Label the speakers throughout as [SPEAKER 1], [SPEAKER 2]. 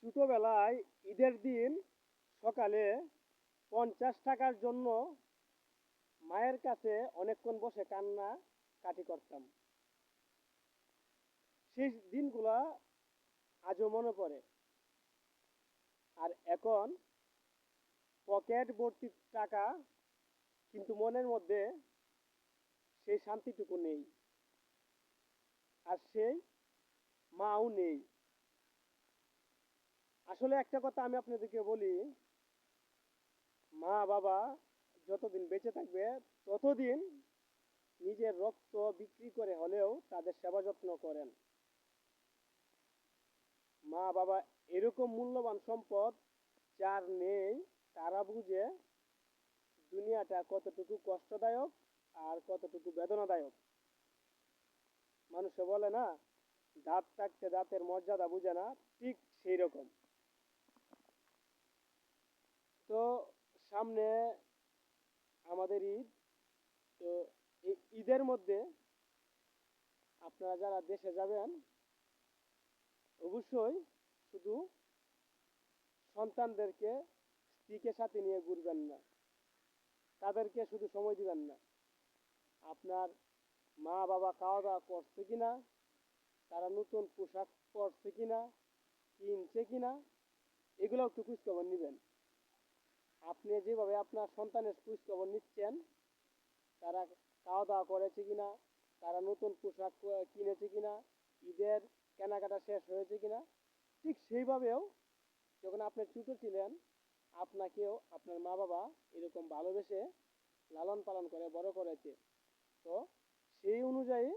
[SPEAKER 1] ছোটবেলায় ঈদের দিন সকালে 50 টাকার জন্য মায়ের কাছে অনেকক্ষণ বসে কান্না কাটি করতাম। সেই দিনগুলা আজও মনে পড়ে। আর এখন পকেট ভর্তি টাকা, কিন্তু মনের মধ্যে সেই শান্তিটুকু নেই, আর সেই মাও নেই। আসলে একটা কথা আমি আপনাদেরকে বলি, মা বাবা যতদিন বেঁচে থাকবে ততদিন নিজের রক্ত বিক্রি করে হলেও তাদের সেবা যত্ন করেন। মা বাবা এরকম মূল্যবান সম্পদ, যার নেই তারা বুঝে দুনিয়াটা কতটুকু কষ্টদায়ক আর কতটুকু বেদনাদায়ক। মানুষে বলে না, দাঁত থাকতে দাঁতের মর্যাদা বুঝে না, ঠিক সেই রকম। তো সামনে আমাদের ঈদ। তো এই ঈদের মধ্যে আপনারা যারা দেশে যাবেন, অবশ্যই শুধু সন্তানদেরকে স্ত্রীকে সাথে নিয়ে ঘুরবেন না, তাদেরকে শুধু সময় দিবেন না। আপনার মা বাবা খাওয়া দাওয়া করছে কিনা, তারা নতুন পোশাক পরছে কিনা, কিনছে কিনা, এগুলো একটু খোঁজখবর নেবেন। আপনি যেভাবে আপনার সন্তানের খোঁজখবর নিচ্ছেন, তারা খাওয়া দাওয়া করেছে কিনা, তারা নতুন পোশাক কিনেছে কিনা, ঈদের কেনাকাটা শেষ হয়েছে কিনা, ঠিক সেইভাবেও যখন আপনি ছোটো ছিলেন, আপনাকেও আপনার মা বাবা এরকম ভালোবেসে লালন পালন করে বড় করেছে। তো সেই অনুযায়ী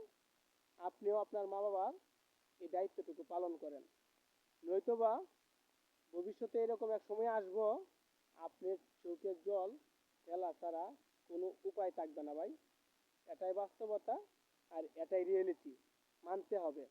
[SPEAKER 1] আপনিও আপনার মা বাবার এই দায়িত্বটুকু পালন করেন। নয়তোবা ভবিষ্যতে এরকম এক সময় আসবো, আপনার চোখের জল ফেলা ছাড়া কোনো উপায় থাকবে না ভাই। এটাই বাস্তবতা, আর এটাই রিয়েলিটি, মানতে হবে।